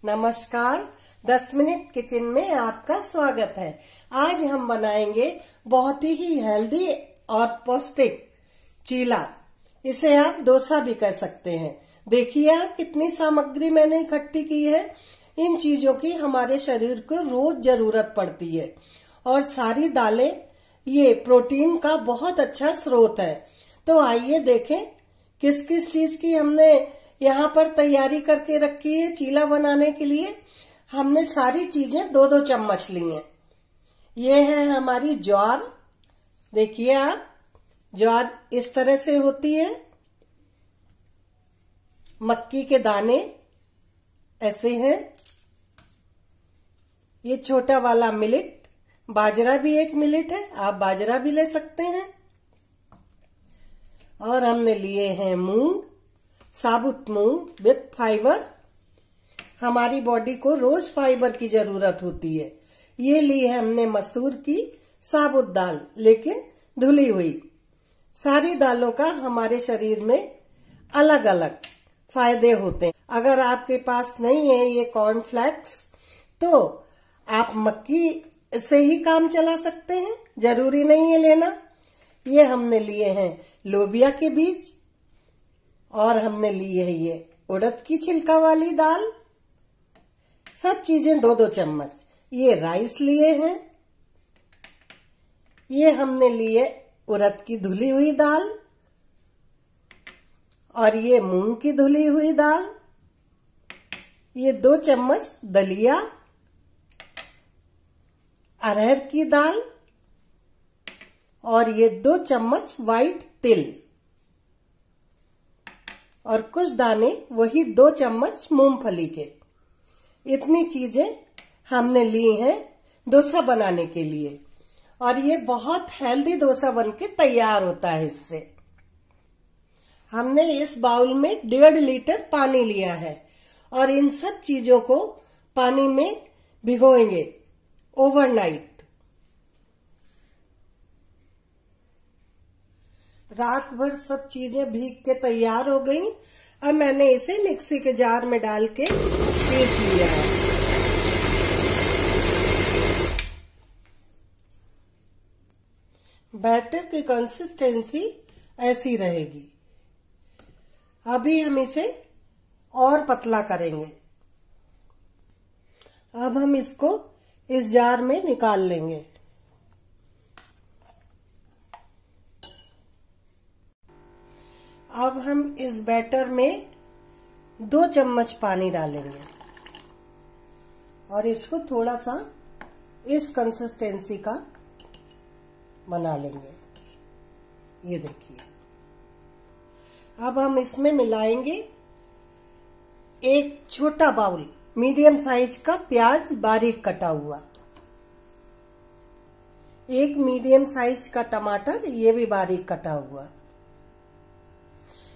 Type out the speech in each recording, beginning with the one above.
नमस्कार, 10 minute kitchen में आपका स्वागत है। आज हम बनाएंगे बहुत ही हेल्दी और पौष्टिक चीला। इसे आप डोसा भी कह सकते हैं। देखिए आप कितनी सामग्री मैंने इकट्ठी की है। इन चीजों की हमारे शरीर को रोज जरूरत पड़ती है और सारी दालें ये प्रोटीन का बहुत अच्छा स्रोत है। तो आइए देखें किस किस चीज की हमने यहाँ पर तैयारी करके रखी है चीला बनाने के लिए। हमने सारी चीजें 2-2 चम्मच ली हैं। ये है हमारी ज्वार। देखिए आप, ज्वार इस तरह से होती है। मक्की के दाने ऐसे हैं। ये छोटा वाला मिलेट, बाजरा भी एक मिलेट है, आप बाजरा भी ले सकते हैं। और हमने लिए हैं मूंग, साबुत मूंग विथ फाइबर। हमारी बॉडी को रोज फाइबर की जरूरत होती है। ये ली है हमने मसूर की साबुत दाल, लेकिन धुली हुई। सारी दालों का हमारे शरीर में अलग अलग फायदे होते हैं। अगर आपके पास नहीं है ये कॉर्नफ्लेक्स तो आप मक्की से ही काम चला सकते हैं, जरूरी नहीं है लेना। ये हमने लिए हैं लोबिया के बीज और हमने ली है ये उड़द की छिलका वाली दाल। सब चीजें 2-2 चम्मच। ये राइस लिए हैं। ये हमने लिए उड़द की धुली हुई दाल और ये मूंग की धुली हुई दाल। ये 2 चम्मच दलिया, अरहर की दाल और ये 2 चम्मच व्हाइट तिल और कुछ दाने वही 2 चम्मच मूंगफली के। इतनी चीजें हमने ली हैं डोसा बनाने के लिए और ये बहुत हेल्दी डोसा बनके तैयार होता है। इससे हमने इस बाउल में 1.5 लीटर पानी लिया है और इन सब चीजों को पानी में भिगोएंगे ओवरनाइट। रात भर सब चीजें भीग के तैयार हो गई। अब मैंने इसे मिक्सी के जार में डाल के पीस लिया है। बैटर की कंसिस्टेंसी ऐसी रहेगी। अभी हम इसे और पतला करेंगे। अब हम इसको इस जार में निकाल लेंगे। अब हम इस बैटर में 2 चम्मच पानी डालेंगे और इसको थोड़ा सा इस कंसिस्टेंसी का बना लेंगे। ये देखिए। अब हम इसमें मिलाएंगे एक छोटा बाउल मीडियम साइज का प्याज बारीक कटा हुआ, एक मीडियम साइज का टमाटर ये भी बारीक कटा हुआ,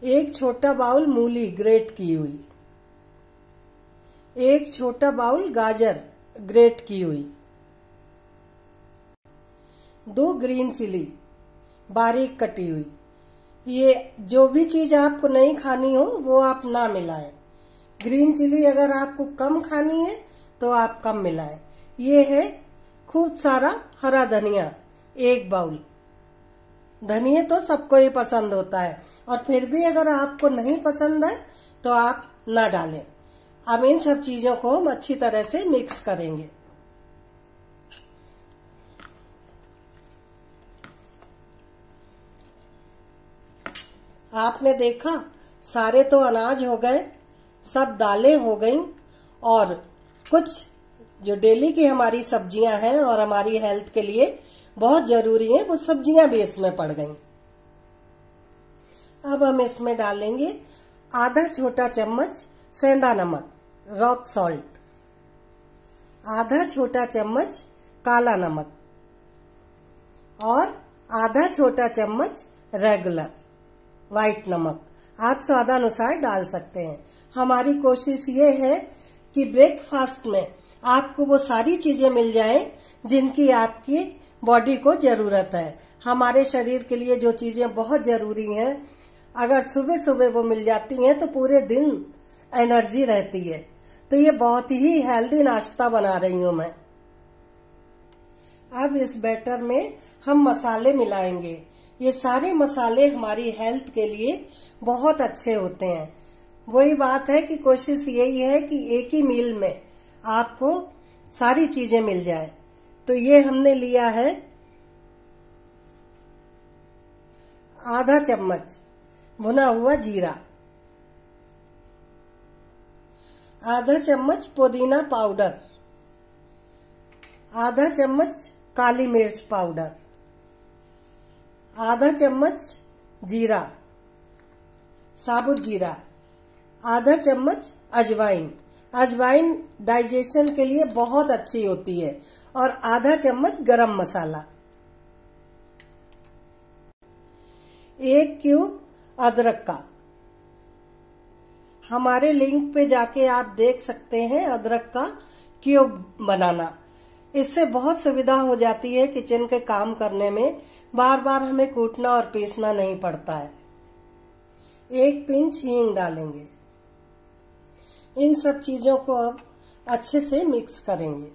एक छोटा बाउल मूली ग्रेट की हुई, एक छोटा बाउल गाजर ग्रेट की हुई, 2 ग्रीन चिली बारीक कटी हुई। ये जो भी चीज आपको नहीं खानी हो वो आप ना मिलाएं। ग्रीन चिली अगर आपको कम खानी है तो आप कम मिलाएं। ये है खूब सारा हरा धनिया 1 बाउल। धनिया तो सबको ही पसंद होता है और फिर भी अगर आपको नहीं पसंद है तो आप ना डालें। अब इन सब चीजों को हम अच्छी तरह से मिक्स करेंगे। आपने देखा सारे तो अनाज हो गए, सब दालें हो गईं और कुछ जो डेली की हमारी सब्जियां हैं और हमारी हेल्थ के लिए बहुत जरूरी है वो सब्जियां भी इसमें पड़ गईं। अब हम इसमें डालेंगे आधा छोटा चम्मच सेंधा नमक रॉक सॉल्ट, आधा छोटा चम्मच काला नमक और आधा छोटा चम्मच रेगुलर व्हाइट नमक। आप स्वादानुसार डाल सकते हैं। हमारी कोशिश ये है कि ब्रेकफास्ट में आपको वो सारी चीजें मिल जाएं जिनकी आपकी बॉडी को जरूरत है। हमारे शरीर के लिए जो चीजें बहुत जरूरी हैं, अगर सुबह सुबह वो मिल जाती हैं तो पूरे दिन एनर्जी रहती है। तो ये बहुत ही हेल्दी नाश्ता बना रही हूं मैं। अब इस बैटर में हम मसाले मिलाएंगे। ये सारे मसाले हमारी हेल्थ के लिए बहुत अच्छे होते हैं। वही बात है कि कोशिश यही है कि एक ही मील में आपको सारी चीजें मिल जाए। तो ये हमने लिया है आधा चम्मच भुना हुआ जीरा, आधा चम्मच पुदीना पाउडर, आधा चम्मच काली मिर्च पाउडर, आधा चम्मच जीरा, साबुत जीरा, आधा चम्मच अजवाइन। अजवाइन डाइजेशन के लिए बहुत अच्छी होती है। और आधा चम्मच गरम मसाला, 1 क्यूब अदरक का। हमारे लिंक पे जाके आप देख सकते हैं अदरक का क्यूब बनाना। इससे बहुत सुविधा हो जाती है किचन के काम करने में। बार बार हमें कूटना और पीसना नहीं पड़ता है। 1 पिंच हींग डालेंगे। इन सब चीजों को अब अच्छे से मिक्स करेंगे।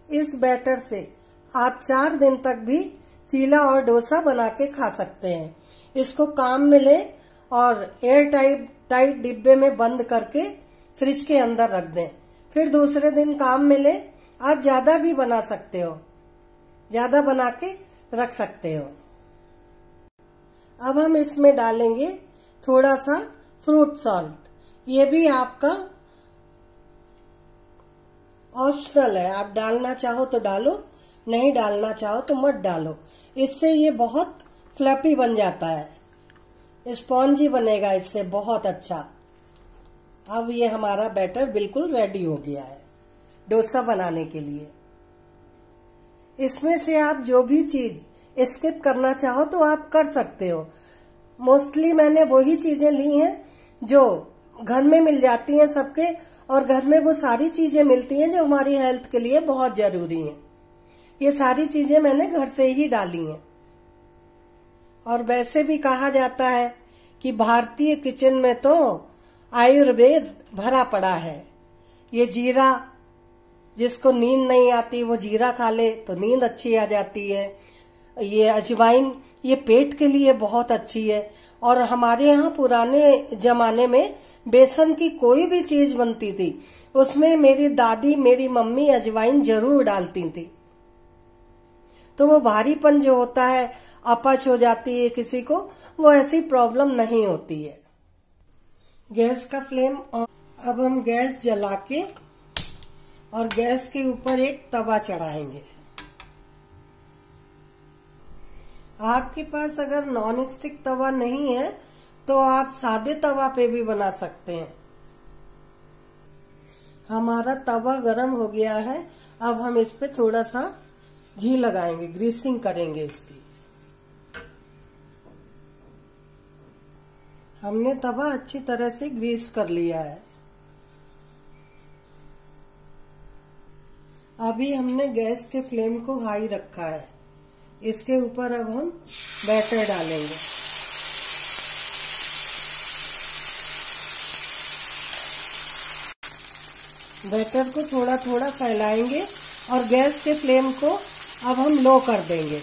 इस बैटर से आप 4 दिन तक भी चीला और डोसा बना के खा सकते हैं। इसको काम में लें और एयर टाइट डिब्बे में बंद करके फ्रिज के अंदर रख दें। फिर दूसरे दिन काम में लें। आप ज्यादा भी बना सकते हो, ज्यादा बना के रख सकते हो। अब हम इसमें डालेंगे थोड़ा सा फ्रूट सॉल्ट। ये भी आपका ऑप्शनल है, आप डालना चाहो तो डालो, नहीं डालना चाहो तो मत डालो। इससे ये बहुत फ्लफी बन जाता है, स्पॉन्जी बनेगा इससे बहुत अच्छा। अब ये हमारा बैटर बिल्कुल रेडी हो गया है डोसा बनाने के लिए। इसमें से आप जो भी चीज स्किप करना चाहो तो आप कर सकते हो। मोस्टली मैंने वही चीजें ली हैं जो घर में मिल जाती हैं सबके, और घर में वो सारी चीजें मिलती हैं जो हमारी हेल्थ के लिए बहुत जरूरी हैं। ये सारी चीजें मैंने घर से ही डाली हैं। और वैसे भी कहा जाता है कि भारतीय किचन में तो आयुर्वेद भरा पड़ा है। ये जीरा, जिसको नींद नहीं आती वो जीरा खा ले तो नींद अच्छी आ जाती है। ये अजवाइन, ये पेट के लिए बहुत अच्छी है। और हमारे यहाँ पुराने जमाने में बेसन की कोई भी चीज बनती थी, उसमें मेरी दादी, मेरी मम्मी अजवाइन जरूर डालती थी। तो वो भारीपन जो होता है, अपच हो जाती है किसी को, वो ऐसी प्रॉब्लम नहीं होती है। गैस का फ्लेम ऑन। अब हम गैस जला के और गैस के ऊपर एक तवा चढ़ाएंगे। आपके पास अगर नॉन स्टिक तवा नहीं है तो आप सादे तवा पे भी बना सकते हैं। हमारा तवा गरम हो गया है। अब हम इस पे थोड़ा सा घी लगाएंगे, ग्रीसिंग करेंगे इसकी। हमने तवा अच्छी तरह से ग्रीस कर लिया है। अभी हमने गैस के फ्लेम को हाई रखा है। इसके ऊपर अब हम बैटर डालेंगे। बैटर को थोड़ा थोड़ा फैलाएंगे और गैस के फ्लेम को अब हम लो कर देंगे।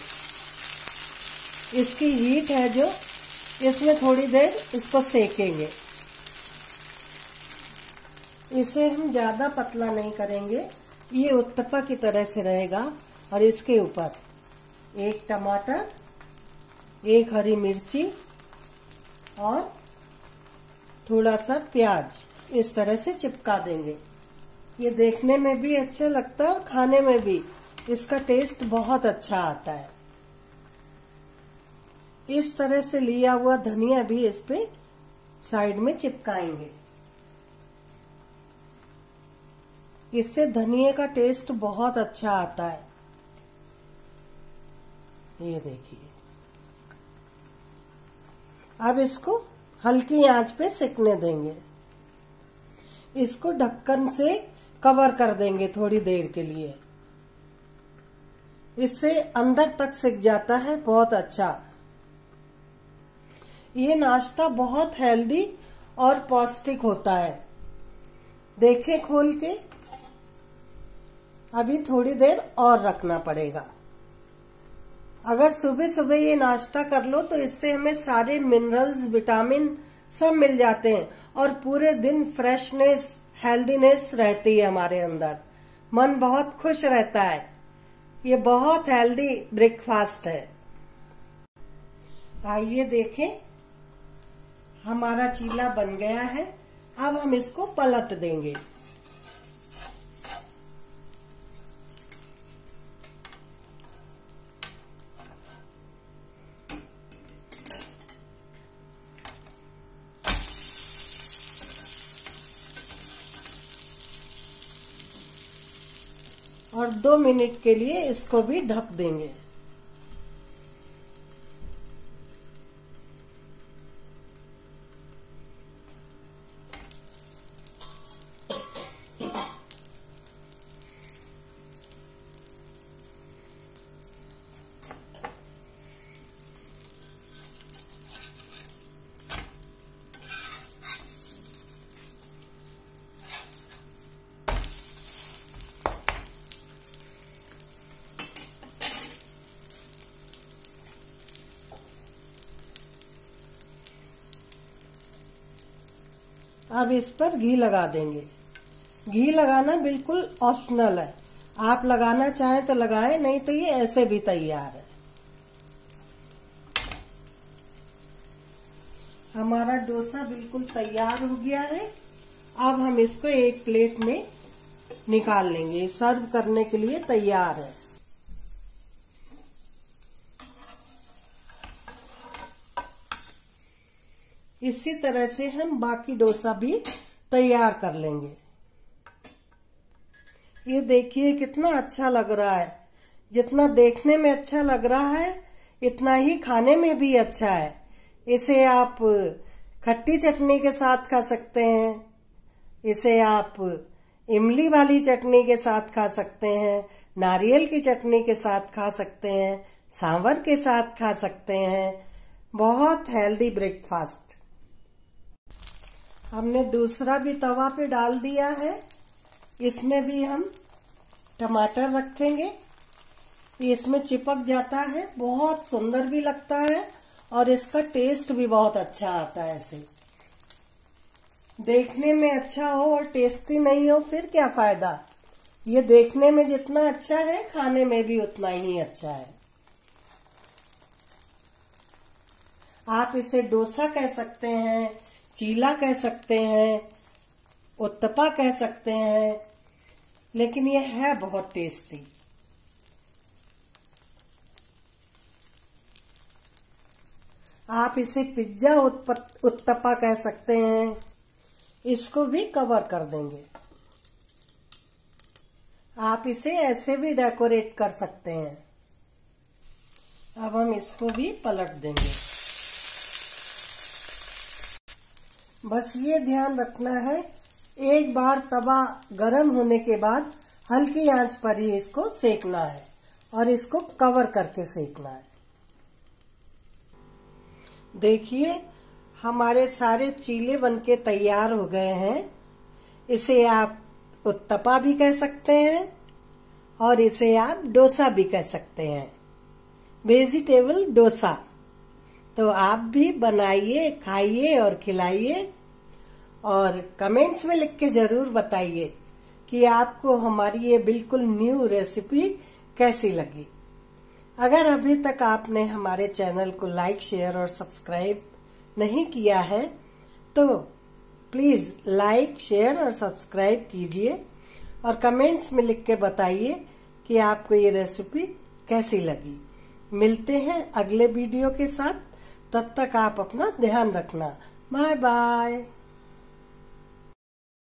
इसकी हीट है जो, इसमें थोड़ी देर इसको सेकेंगे। इसे हम ज्यादा पतला नहीं करेंगे, ये उत्तपा की तरह से रहेगा। और इसके ऊपर 1 टमाटर, 1 हरी मिर्ची और थोड़ा सा प्याज इस तरह से चिपका देंगे। ये देखने में भी अच्छा लगता है और खाने में भी इसका टेस्ट बहुत अच्छा आता है। इस तरह से लिया हुआ धनिया भी इस पे साइड में चिपकाएंगे। इससे धनिया का टेस्ट बहुत अच्छा आता है। ये देखिए। अब इसको हल्की आंच पे सेकने देंगे। इसको ढक्कन से कवर कर देंगे थोड़ी देर के लिए। इससे अंदर तक सिक जाता है बहुत अच्छा। ये नाश्ता बहुत हेल्दी और पौष्टिक होता है। देखें खोल के, अभी थोड़ी देर और रखना पड़ेगा। अगर सुबह सुबह ये नाश्ता कर लो तो इससे हमें सारे मिनरल्स, विटामिन सब मिल जाते हैं और पूरे दिन फ्रेशनेस, हेल्दीनेस रहती है हमारे अंदर। मन बहुत खुश रहता है। ये बहुत हेल्दी ब्रेकफास्ट है। आइए देखें, हमारा चीला बन गया है। अब हम इसको पलट देंगे। और 2 मिनट के लिए इसको भी ढक देंगे। अब इस पर घी लगा देंगे। घी लगाना बिल्कुल ऑप्शनल है। आप लगाना चाहें तो लगाएं, नहीं तो ये ऐसे भी तैयार है। हमारा डोसा बिल्कुल तैयार हो गया है। अब हम इसको एक प्लेट में निकाल लेंगे। सर्व करने के लिए तैयार है। इसी तरह से हम बाकी डोसा भी तैयार कर लेंगे। ये देखिए कितना अच्छा लग रहा है। जितना देखने में अच्छा लग रहा है इतना ही खाने में भी अच्छा है। इसे आप खट्टी चटनी के साथ खा सकते हैं। इसे आप इमली वाली चटनी के साथ खा सकते हैं, नारियल की चटनी के साथ खा सकते हैं, सांभर के साथ खा सकते हैं। बहुत हेल्दी ब्रेकफास्ट। हमने दूसरा भी तवा पे डाल दिया है। इसमें भी हम टमाटर रखेंगे। ये इसमें चिपक जाता है, बहुत सुंदर भी लगता है और इसका टेस्ट भी बहुत अच्छा आता है। ऐसे देखने में अच्छा हो और टेस्टी नहीं हो फिर क्या फायदा। ये देखने में जितना अच्छा है खाने में भी उतना ही अच्छा है। आप इसे डोसा कह सकते हैं, चीला कह सकते हैं, उत्तपा कह सकते हैं, लेकिन ये है बहुत टेस्टी। आप इसे पिज्जा उत्तपा कह सकते हैं। इसको भी कवर कर देंगे। आप इसे ऐसे भी डेकोरेट कर सकते हैं। अब हम इसको भी पलट देंगे। बस ये ध्यान रखना है, एक बार तवा गरम होने के बाद हल्की आंच पर ही इसको सेकना है और इसको कवर करके सेकना है। देखिए हमारे सारे चीले बनके तैयार हो गए हैं। इसे आप उत्तपा भी कह सकते हैं और इसे आप डोसा भी कह सकते हैं, वेजिटेबल डोसा। तो आप भी बनाइए, खाइए और खिलाइए और कमेंट्स में लिख के जरूर बताइए कि आपको हमारी ये बिल्कुल न्यू रेसिपी कैसी लगी। अगर अभी तक आपने हमारे चैनल को लाइक, शेयर और सब्सक्राइब नहीं किया है तो प्लीज लाइक, शेयर और सब्सक्राइब कीजिए और कमेंट्स में लिख के बताइए कि आपको ये रेसिपी कैसी लगी। मिलते हैं अगले वीडियो के साथ। तब तक आप अपना ध्यान रखना। Bye bye.